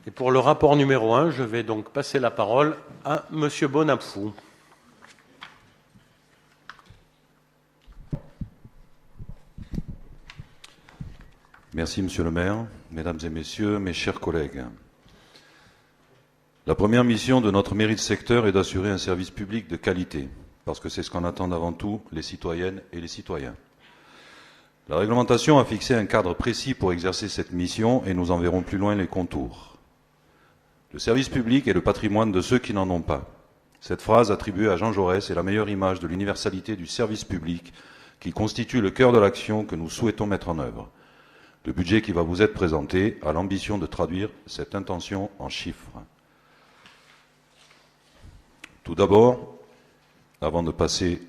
Et pour le rapport numéro 1, je vais donc passer la parole à Monsieur Bonapfou. Merci Monsieur le maire, Mesdames et Messieurs, mes chers collègues. La première mission de notre mairie de secteur est d'assurer un service public de qualité, parce que c'est ce qu'en attendent avant tout les citoyennes et les citoyens. La réglementation a fixé un cadre précis pour exercer cette mission et nous en verrons plus loin les contours. Le service public est le patrimoine de ceux qui n'en ont pas. Cette phrase attribuée à Jean Jaurès est la meilleure image de l'universalité du service public qui constitue le cœur de l'action que nous souhaitons mettre en œuvre. Le budget qui va vous être présenté a l'ambition de traduire cette intention en chiffres. Tout d'abord, avant de passer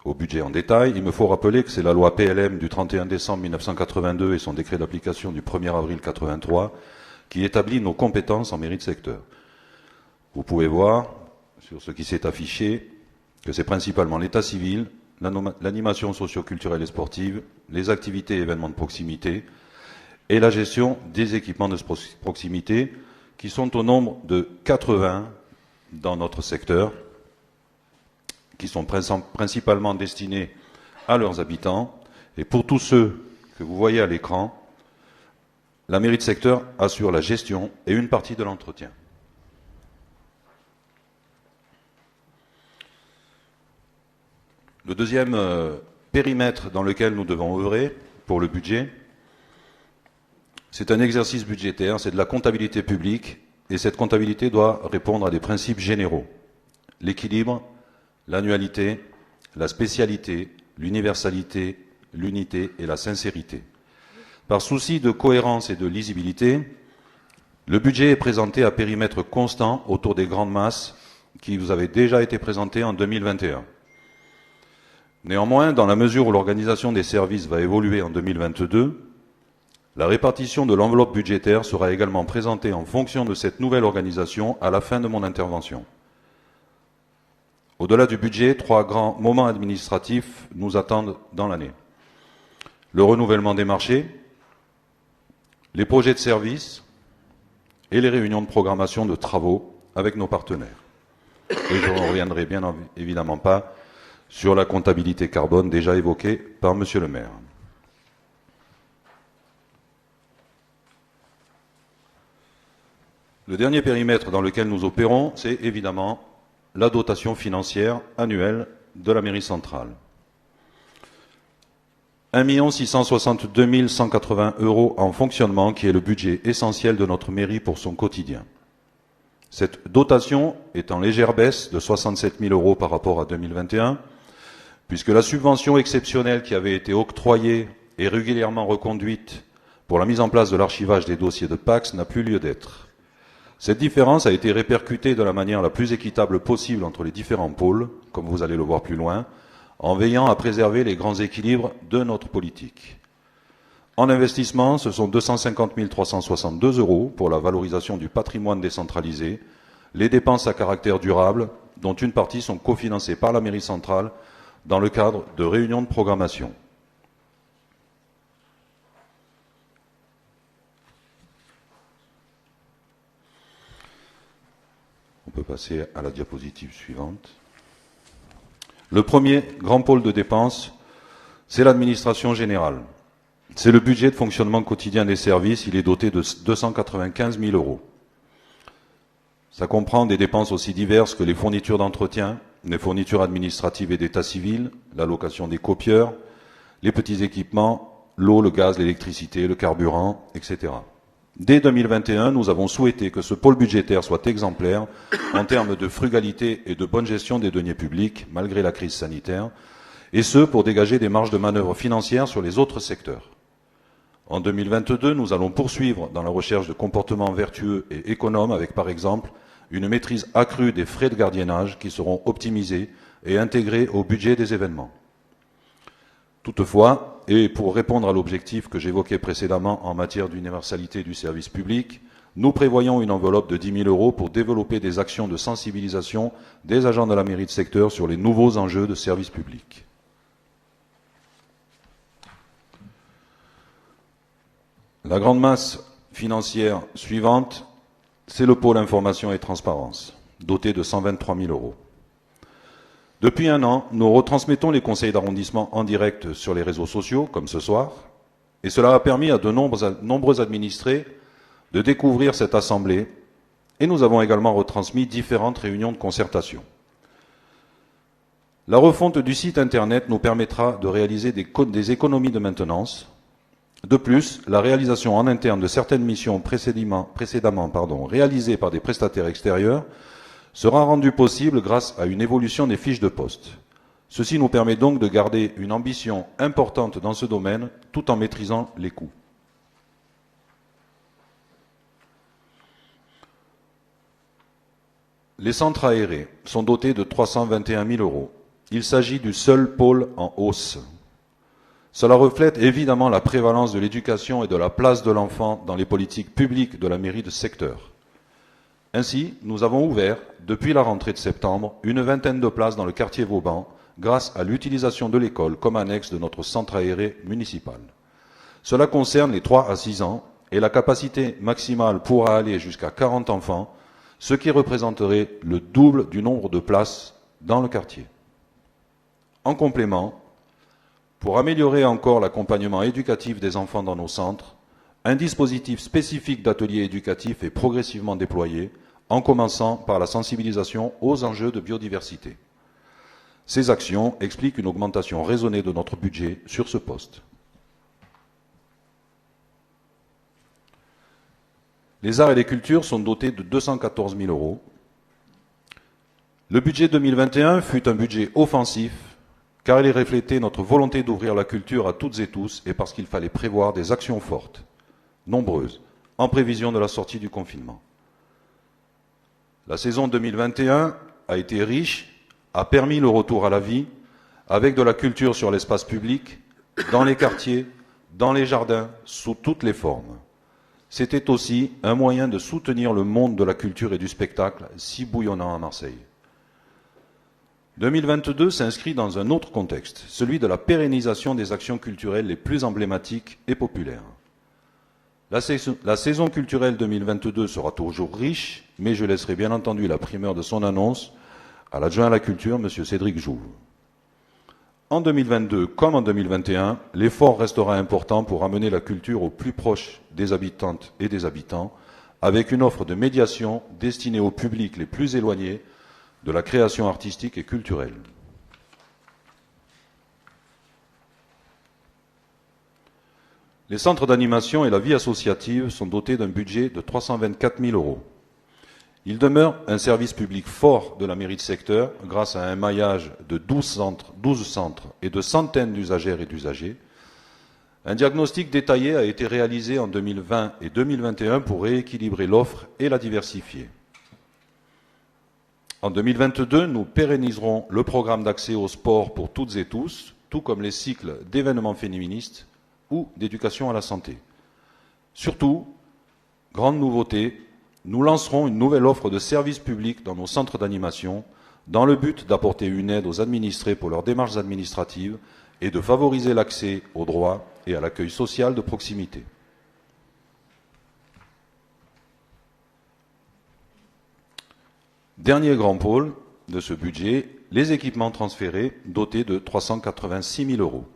au budget en détail, il me faut rappeler que c'est la loi PLM du 31 décembre 1982 et son décret d'application du 1er avril 1983 qui établit nos compétences en mairie de secteur. Vous pouvez voir, sur ce qui s'est affiché, que c'est principalement l'état civil, l'animation socio-culturelle et sportive, les activités et événements de proximité et la gestion des équipements de proximité qui sont au nombre de 80 dans notre secteur, qui sont principalement destinés à leurs habitants. Et pour tous ceux que vous voyez à l'écran, la mairie de secteur assure la gestion et une partie de l'entretien. Le deuxième périmètre dans lequel nous devons œuvrer pour le budget, c'est un exercice budgétaire, c'est de la comptabilité publique, et cette comptabilité doit répondre à des principes généraux. L'équilibre, l'annualité, la spécialité, l'universalité, l'unité et la sincérité. Par souci de cohérence et de lisibilité, le budget est présenté à périmètre constant autour des grandes masses qui vous avaient déjà été présentées en 2021. Néanmoins, dans la mesure où l'organisation des services va évoluer en 2022, la répartition de l'enveloppe budgétaire sera également présentée en fonction de cette nouvelle organisation à la fin de mon intervention. Au-delà du budget, 3 grands moments administratifs nous attendent dans l'année. Le renouvellement des marchés, les projets de services et les réunions de programmation de travaux avec nos partenaires. Et je ne reviendrai bien évidemment pas sur la comptabilité carbone déjà évoquée par Monsieur le maire. Le dernier périmètre dans lequel nous opérons, c'est évidemment la dotation financière annuelle de la mairie centrale. 1 662 180 € en fonctionnement, qui est le budget essentiel de notre mairie pour son quotidien. Cette dotation est en légère baisse de 67 000 € par rapport à 2021, puisque la subvention exceptionnelle qui avait été octroyée et régulièrement reconduite pour la mise en place de l'archivage des dossiers de PACS n'a plus lieu d'être. Cette différence a été répercutée de la manière la plus équitable possible entre les différents pôles, comme vous allez le voir plus loin, en veillant à préserver les grands équilibres de notre politique. En investissement, ce sont 250 362 € pour la valorisation du patrimoine décentralisé, les dépenses à caractère durable, dont une partie sont cofinancées par la mairie centrale dans le cadre de réunions de programmation. On peut passer à la diapositive suivante. Le premier grand pôle de dépenses, c'est l'administration générale. C'est le budget de fonctionnement quotidien des services. Il est doté de 295 000 €. Ça comprend des dépenses aussi diverses que les fournitures d'entretien, les fournitures administratives et d'état civil, la location des copieurs, les petits équipements, l'eau, le gaz, l'électricité, le carburant, etc. Dès 2021, nous avons souhaité que ce pôle budgétaire soit exemplaire en termes de frugalité et de bonne gestion des deniers publics, malgré la crise sanitaire, et ce, pour dégager des marges de manœuvre financières sur les autres secteurs. En 2022, nous allons poursuivre dans la recherche de comportements vertueux et économes avec, par exemple, une maîtrise accrue des frais de gardiennage qui seront optimisés et intégrés au budget des événements. Toutefois, et pour répondre à l'objectif que j'évoquais précédemment en matière d'universalité du service public, nous prévoyons une enveloppe de 10 000 € pour développer des actions de sensibilisation des agents de la mairie de secteur sur les nouveaux enjeux de service public. La grande masse financière suivante c'est le pôle information et transparence, doté de 123 000 euros. Depuis un an, nous retransmettons les conseils d'arrondissement en direct sur les réseaux sociaux, comme ce soir, et cela a permis à de nombreux administrés de découvrir cette assemblée, et nous avons également retransmis différentes réunions de concertation. La refonte du site Internet nous permettra de réaliser des économies de maintenance. De plus, la réalisation en interne de certaines missions précédemment réalisées par des prestataires extérieurs sera rendue possible grâce à une évolution des fiches de poste. Ceci nous permet donc de garder une ambition importante dans ce domaine tout en maîtrisant les coûts. Les centres aérés sont dotés de 321 000 euros. Il s'agit du seul pôle en hausse. Cela reflète évidemment la prévalence de l'éducation et de la place de l'enfant dans les politiques publiques de la mairie de secteur. Ainsi, nous avons ouvert, depuis la rentrée de septembre, une vingtaine de places dans le quartier Vauban, grâce à l'utilisation de l'école comme annexe de notre centre aéré municipal. Cela concerne les 3 à 6 ans et la capacité maximale pourra aller jusqu'à 40 enfants, ce qui représenterait le double du nombre de places dans le quartier. En complément, pour améliorer encore l'accompagnement éducatif des enfants dans nos centres, un dispositif spécifique d'ateliers éducatifs est progressivement déployé, en commençant par la sensibilisation aux enjeux de biodiversité. Ces actions expliquent une augmentation raisonnée de notre budget sur ce poste. Les arts et les cultures sont dotés de 214 000 euros. Le budget 2021 fut un budget offensif, car il reflétait notre volonté d'ouvrir la culture à toutes et tous et parce qu'il fallait prévoir des actions fortes, nombreuses, en prévision de la sortie du confinement. La saison 2021 a été riche, a permis le retour à la vie, avec de la culture sur l'espace public, dans les quartiers, dans les jardins, sous toutes les formes. C'était aussi un moyen de soutenir le monde de la culture et du spectacle, si bouillonnant à Marseille. 2022 s'inscrit dans un autre contexte, celui de la pérennisation des actions culturelles les plus emblématiques et populaires. La saison culturelle 2022 sera toujours riche, mais je laisserai bien entendu la primeur de son annonce à l'adjoint à la culture, M. Cédric Jouve. En 2022 comme en 2021, l'effort restera important pour amener la culture au plus proche des habitantes et des habitants, avec une offre de médiation destinée aux publics les plus éloignés de la création artistique et culturelle. Les centres d'animation et la vie associative sont dotés d'un budget de 324 000 euros. Il demeure un service public fort de la mairie de secteur grâce à un maillage de 12 centres et de centaines d'usagères et d'usagers. Un diagnostic détaillé a été réalisé en 2020 et 2021 pour rééquilibrer l'offre et la diversifier. En 2022, nous pérenniserons le programme d'accès au sport pour toutes et tous, tout comme les cycles d'événements féministes ou d'éducation à la santé. Surtout, grande nouveauté, nous lancerons une nouvelle offre de services publics dans nos centres d'animation dans le but d'apporter une aide aux administrés pour leurs démarches administratives et de favoriser l'accès aux droits et à l'accueil social de proximité. Dernier grand pôle de ce budget, les équipements transférés dotés de 386 000 euros.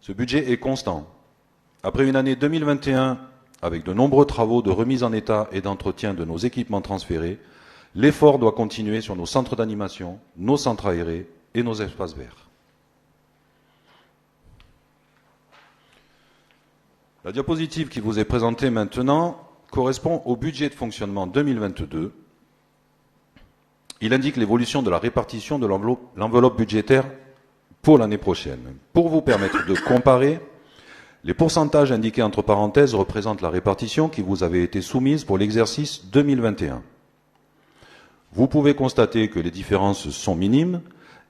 Ce budget est constant. Après une année 2021 avec de nombreux travaux de remise en état et d'entretien de nos équipements transférés, l'effort doit continuer sur nos centres d'animation, nos centres aérés et nos espaces verts. La diapositive qui vous est présentée maintenant correspond au budget de fonctionnement 2022. Il indique l'évolution de la répartition de l'enveloppe budgétaire pour l'année prochaine. Pour vous permettre de comparer, les pourcentages indiqués entre parenthèses représentent la répartition qui vous avait été soumise pour l'exercice 2021. Vous pouvez constater que les différences sont minimes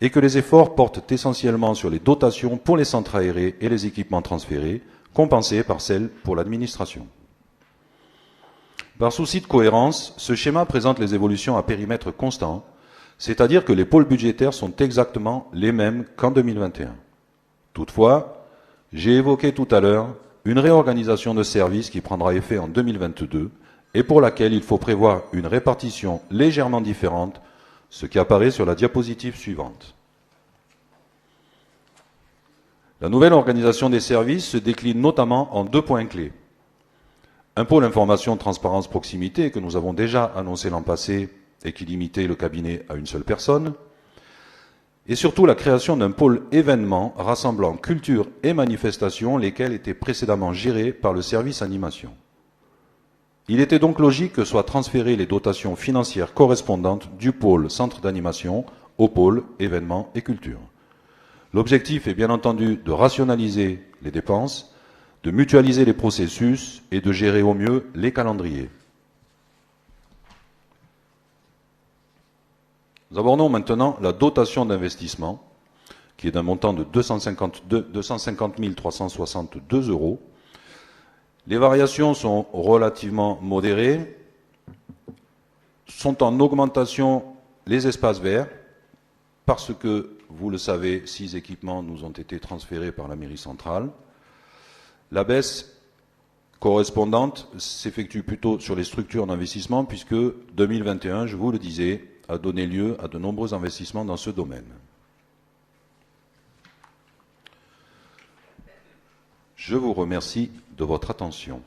et que les efforts portent essentiellement sur les dotations pour les centres aérés et les équipements transférés, compensés par celles pour l'administration. Par souci de cohérence, ce schéma présente les évolutions à périmètre constant, c'est-à-dire que les pôles budgétaires sont exactement les mêmes qu'en 2021. Toutefois, j'ai évoqué tout à l'heure une réorganisation de services qui prendra effet en 2022 et pour laquelle il faut prévoir une répartition légèrement différente, ce qui apparaît sur la diapositive suivante. La nouvelle organisation des services se décline notamment en 2 points clés. Un pôle information, transparence, proximité que nous avons déjà annoncé l'an passé et qui limitait le cabinet à une seule personne. Et surtout la création d'un pôle événement rassemblant culture et manifestations, lesquels étaient précédemment gérés par le service animation. Il était donc logique que soient transférées les dotations financières correspondantes du pôle centre d'animation au pôle événements et culture. L'objectif est bien entendu de rationaliser les dépenses, de mutualiser les processus et de gérer au mieux les calendriers. Nous abordons maintenant la dotation d'investissement, qui est d'un montant de 250 362 €. Les variations sont relativement modérées, sont en augmentation les espaces verts, parce que, vous le savez, 6 équipements nous ont été transférés par la mairie centrale. La baisse correspondante s'effectue plutôt sur les structures d'investissement, puisque 2021, je vous le disais, a donné lieu à de nombreux investissements dans ce domaine. Je vous remercie de votre attention.